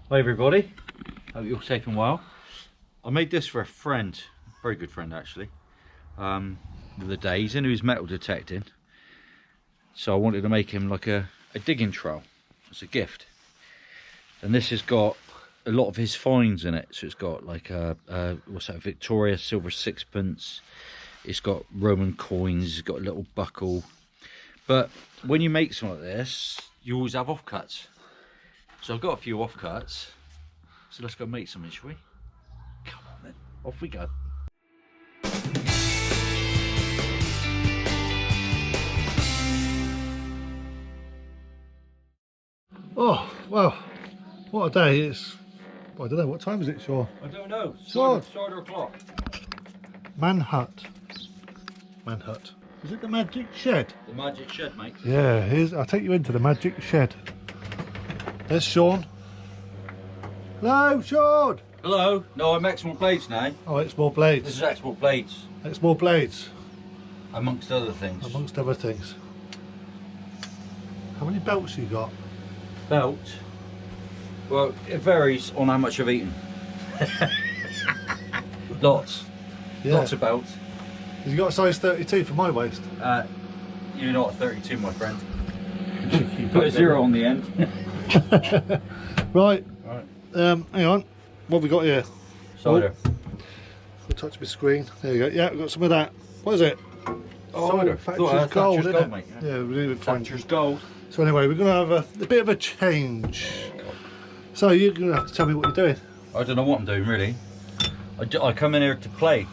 Hi everybody, hope you're safe and well. I made this for a friend, a very good friend actually, the other day. He's into his metal detecting, so I wanted to make him like a digging trowel as a gift. And this has got a lot of his finds in it, so it's got like a what's that, Victoria silver sixpence, it's got Roman coins, it's got a little buckle. But when you make something like this, you always have offcuts. So I've got a few offcuts, so let's go make something, shall we? Come on then, off we go. Oh, well, what a day. It's, I don't know, what time is it, Sean? I don't know, Sword. cider o'clock. Manhut. Is it the magic shed? The magic shed, mate. Yeah, here's, I'll take you into the magic shed. There's Sean. Hello, Sean! Hello, no, I'm Exmoorblades now. Oh, Exmoorblades. This is Exmoorblades, Exmoorblades, amongst other things. amongst other things. How many belts you got? Belt. Well, it varies on how much I've eaten. Lots. Yeah. Lots of belts. You got a size 32 for my waist. You're not a 32, my friend. You put a 0 on the end. Right. Right. Hang on. What have we got here? Cider. I'll touch my screen. There you go. Yeah, we've got some of that. What is it? Cider. Thatcher's gold, isn't it? mate. Yeah, we need to find. Thatcher's gold. So anyway, we're going to have a bit of a change. So you're going to have to tell me what you're doing. I don't know what I'm doing really. I come in here to play,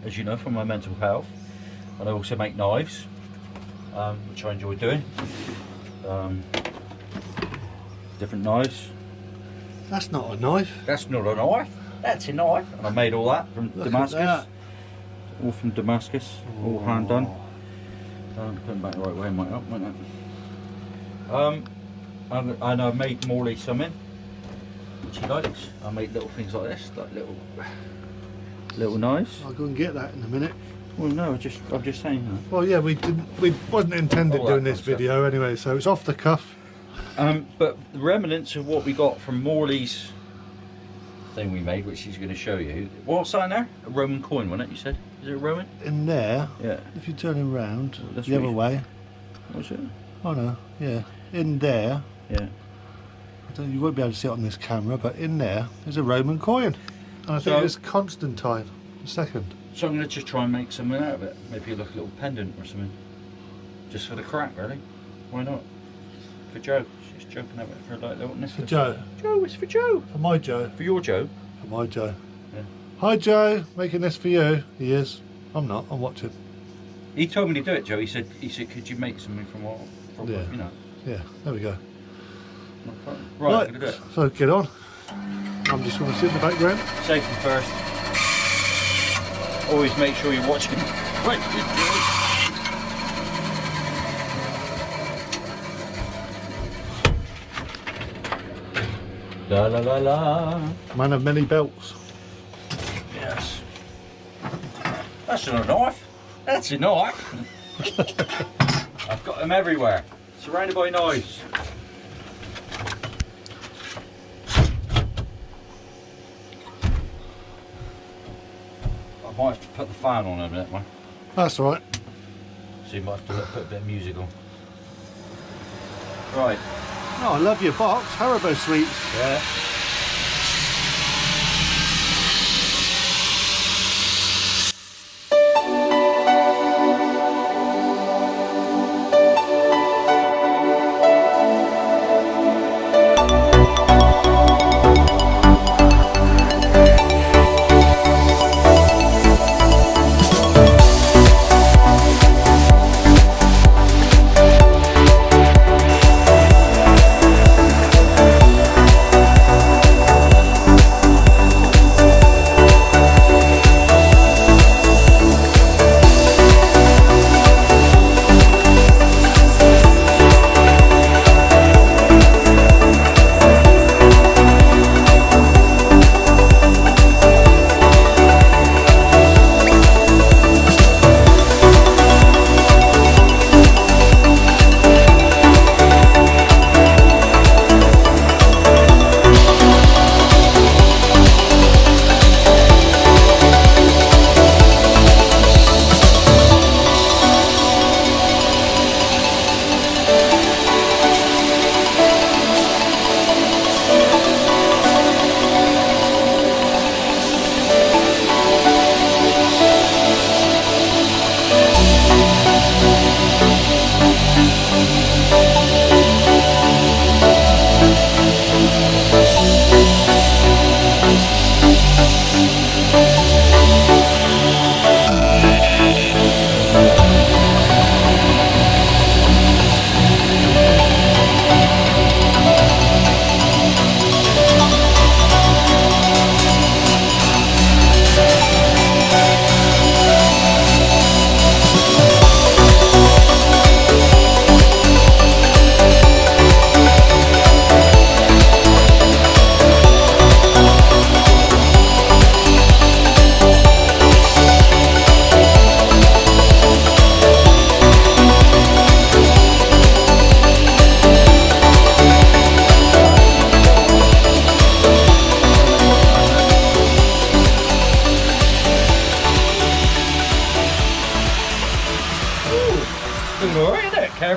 as you know, for my mental health, and I also make knives, which I enjoy doing. Different knives. That's not a knife. That's not a knife. That's a knife. And I made all that from Look Damascus. at that. All from Damascus. All hand done. Put them back the right way, might help, won't it? And I made Morley something, which he likes. I make little things like this, like little knives. I'll go and get that in a minute. Well, no, I'm just saying that. Well, yeah, we wasn't intended All that doing this concept. video anyway, so it's off the cuff. But the remnants of what we got from Morley's thing we made, which he's going to show you. What's that in there? A Roman coin, wasn't it? You said? Is it a Roman? In there, Yeah. if you turn it round That's the what other you- way. What's it? Oh no, yeah. In there, Yeah. you won't be able to see it on this camera, but in there is a Roman coin. And I think So- it's Constantine II. So I'm going to just try and make something out of it. Maybe like a little pendant or something. Just for the crack, really. Why not? For Joe. She's joking at it for like little For Joe. Joe, it's for Joe. For my Joe. For your Joe. For my Joe. Yeah. Hi Joe, making this for you. He is. I'm not, I'm watching. He told me to do it, Joe. He said, could you make something from what, Yeah. you know. Yeah, there we go. Not fun. Right, I'm going to do it. So get on. I'm just going to sit in the background. Safety first. Always make sure you're watching. Right, good Joe. La la la la. Man of many belts. Yes. That's not a knife. That's a knife. I've got them everywhere. Surrounded by knives. I might have to put the fan on in a minute, man. That's all right. So you might have to put a bit of music on. Right. Oh, I love your box. Haribo sweets. Yeah.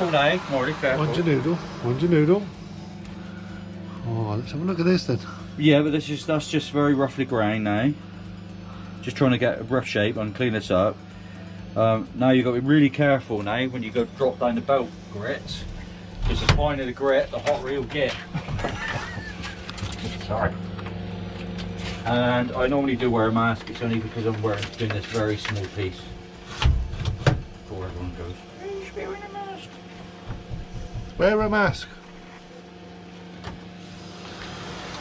Careful now, Morty, careful. Mind your noodle, mind your noodle. Oh, let's have a look at this then. Yeah, but that's just very roughly ground now. Just trying to get a rough shape and clean this up. Now you've got to be really careful now when you go drop down the belt grits, because the finer the grit, the hotter you'll get. Sorry. And I normally do wear a mask. It's only because I'm doing this very small piece. Before everyone goes, "Hey, you should be wearing a mask." Wear a mask.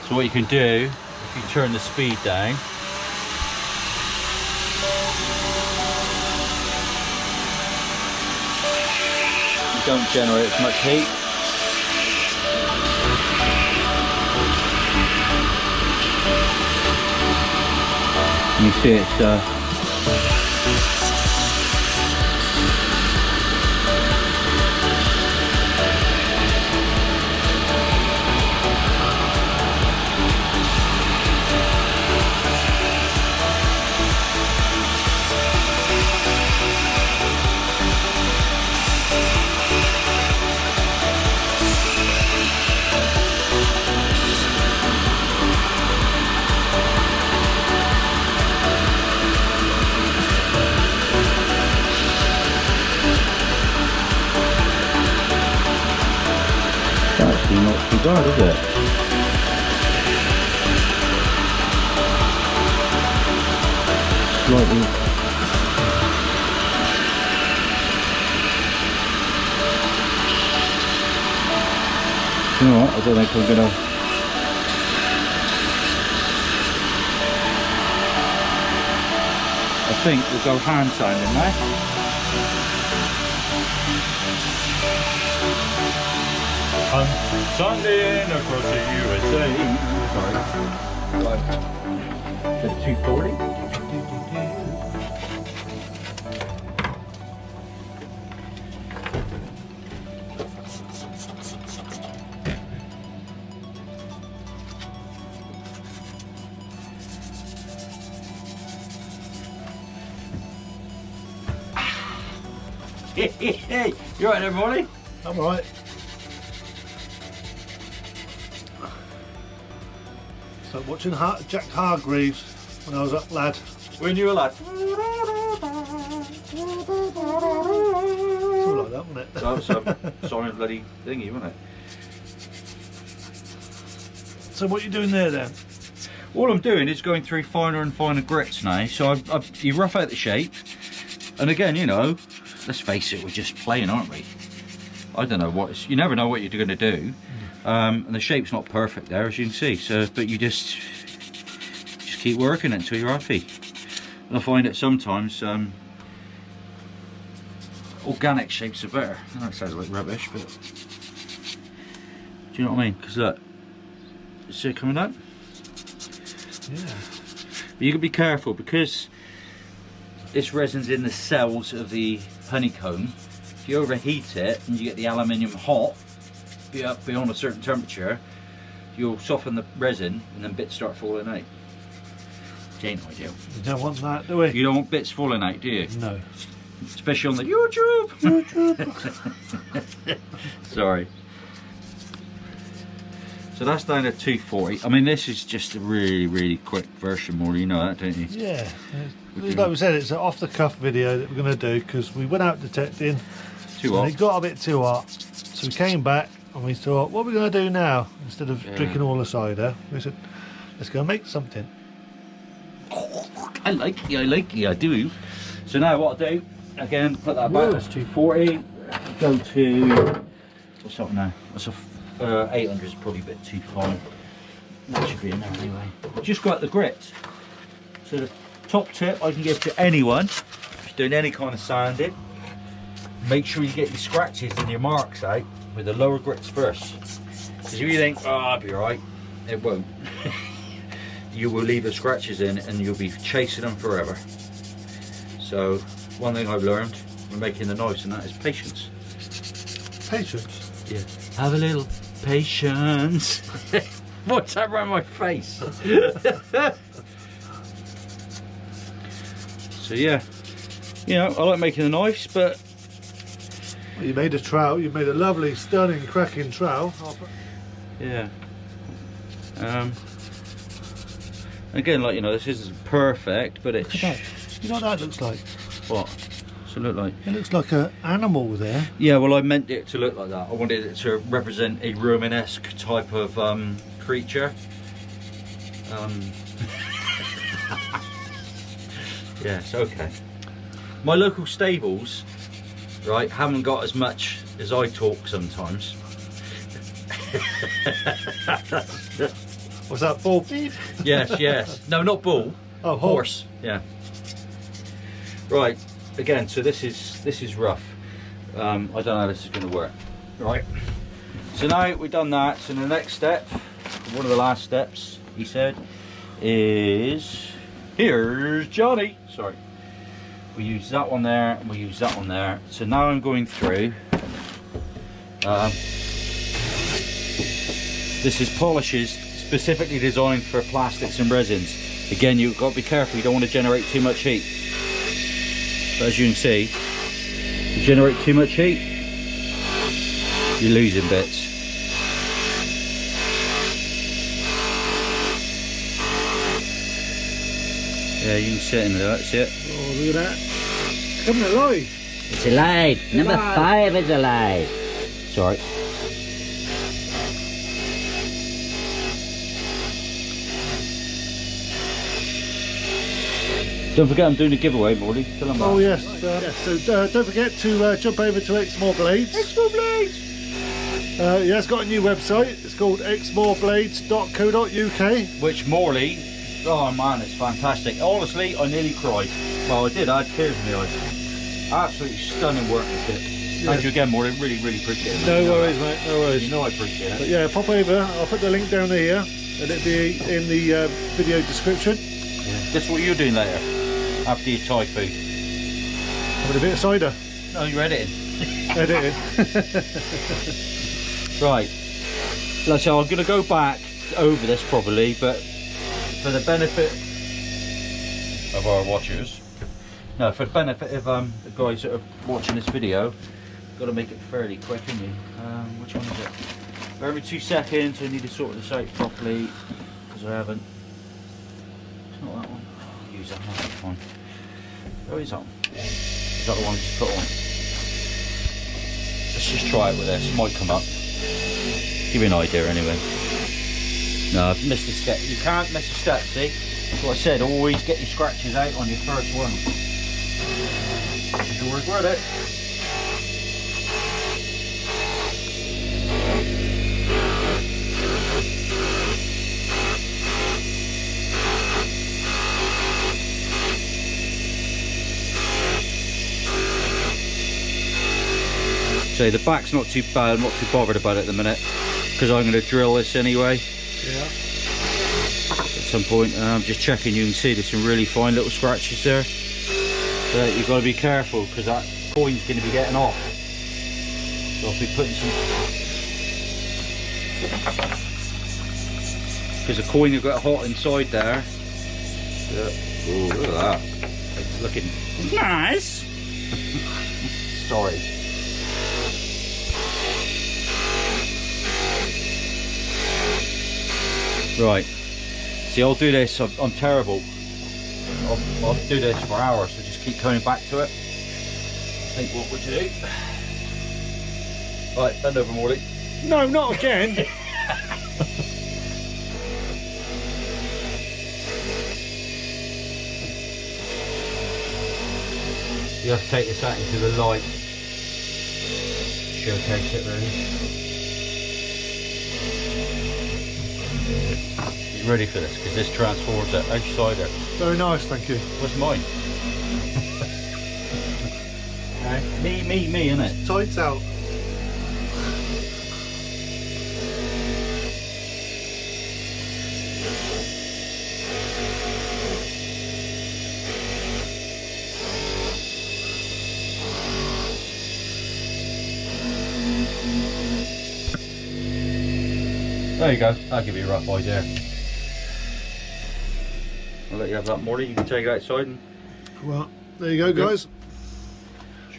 So what you can do, if you turn the speed down, you don't generate as much heat. And you see it's actually not too bad, is it? Slightly. You know what? I don't think I'm gonna. I think we'll go hand sanding now. Sanding across the USA. Sorry. Right. The 240. Hey, you alright there, Molly? I'm right. So watching Jack Hargreaves when I was a lad. When you were a lad. Something like that, wasn't it? That was some solid bloody thingy, wasn't it? So what are you doing there then? All I'm doing is going through finer and finer grits now. So you rough out the shape. And again, you know, let's face it, we're just playing, aren't we? I don't know what, you never know what you're going to do. And the shape's not perfect there, as you can see. So, but you just keep working it until you're happy. And I find that sometimes organic shapes are better. I know it sounds like rubbish, but do you know what I mean? Because look, see it coming out? Yeah. But you can be careful because this resin's in the cells of the honeycomb. If you overheat it and you get the aluminium hot, beyond a certain temperature, you'll soften the resin and then bits start falling out. Which ain't ideal. You don't want that, do we? You don't want bits falling out, do you? No. Especially on the YouTube. Sorry. So that's down to 240. I mean, this is just a really quick version, more, you know that, don't you? Yeah. Like we said, it's an off-the-cuff video that we're going to do because we went out detecting. Too hot. And it got a bit too hot. So we came back and we thought, what are we going to do now? Instead of drinking all the cider, we said, let's go make something. I like you, I do. So now what I'll do, again, put that back, that's 240. Go to, what's up now? That's a 800 is probably a bit too fine. That should be in there anyway. Just got the grit. So the top tip I can give to anyone, if you're doing any kind of sanding, make sure you get your scratches and your marks out with the lower grits first. Because if you think, oh, I'll be alright, it won't. You will leave the scratches in and you'll be chasing them forever. So one thing I've learned when making the knives and that is patience. Patience? Yeah. Have a little patience. What's that around my face? So yeah, you know, I like making the knives, but Well, you made a trowel. You made a lovely, stunning, cracking trowel. Yeah. Again, like, you know, this isn't perfect, but it's... Look at that. You know what that looks like? What? What's it look like? It looks like an animal there. Yeah, well, I meant it to look like that. I wanted it to represent a Romanesque type of creature. Yes, okay. My local stables, right, haven't got as much as I talk sometimes. Was that bull feed? Yes, yes. No, not bull. Oh, horse. Yeah. Right. Again, so this is rough. I don't know how this is going to work. Right. So now we've done that. So the next step, one of the last steps, he said, is here's Johnny. Sorry. We use that one there, and we use that one there. So now I'm going through. This is polishes specifically designed for plastics and resins. Again, you've got to be careful. You don't want to generate too much heat. But as you can see, if you generate too much heat, you're losing bits. Yeah, you can sit in there, that's it. Oh, look at that. It's coming alive. It's alive. Number 5 is alive. Sorry. Don't forget I'm doing a giveaway, Morley. Tell them Oh that. yes. So don't forget to jump over to Exmoorblades. Exmoorblades! Yeah, it's got a new website. It's called exmoorblades.co.uk. Which Morley, oh man, it's fantastic. Honestly, I nearly cried. Well, I did. I had tears in my eyes. Absolutely stunning workmanship. Thank you again, Morley. Really, really appreciate it. No worries, mate. No worries. You know I appreciate But it. yeah, pop over. I'll put the link down here, and it'll be in the video description. Yeah. This is what you're doing later, after your Thai food. Having a bit of cider. No, you're editing. Edited. Right. So I'm going to go back over this probably, but for the benefit of our watchers, no, for the benefit of the guys that are watching this video, got to make it fairly quick, haven't you? Which one is it? Every 2 seconds, I need to sort this out properly because I haven't. It's not that one. I'll use that one. That's fine. Oh, is that one? Is that the one I just put on? Let's just try it with this. It might come up. Give you an idea anyway. No, I've missed a step. You can't miss a step, see? That's what I said, always get your scratches out on your first one. You'll regret it. So the back's not too bad, I'm not too bothered about it at the minute because I'm going to drill this anyway. Yeah. At some point. I'm just checking, you can see there's some really fine little scratches there. But you've got to be careful because that coin's going to be getting off. So I'll be putting some... Because the coin will get hot inside there. Yeah. Oh, look at that. It's looking nice. Sorry. Right, see, I'll do this. I'm terrible. I'll do this for hours, so just keep coming back to it. Think what would you do? Right, bend over, Morley. No, not again. You have to take this out into the light. Showcase it, really. You ready for this? Because this transforms it outside it. Very nice, thank you. What's mine? Me, innit? Tights out. There you go. That'll give you a rough idea. I'll let you have that, Morty. You can take it outside and Well, there you go, guys.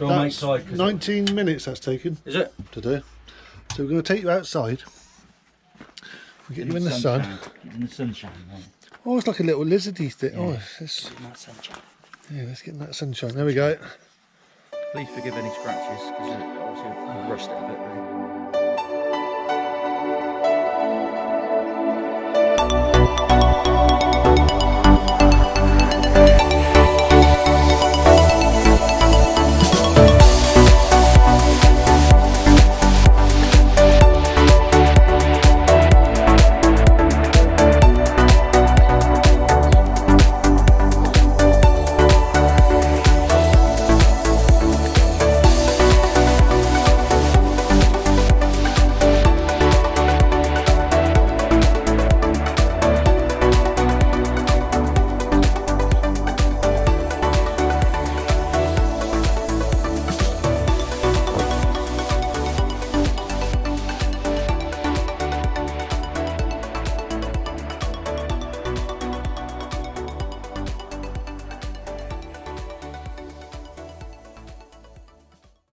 show Shall I make side? 19 minutes that's taken Is it? to do. So we're going to take you outside. We'll get you in the sun. In the sunshine, right? Oh, it's like a little lizardy thing. Yeah. Oh, it's, In that sunshine. yeah, let's get in that sunshine. There we go. Please forgive any scratches because obviously I've rusted it a bit. Really.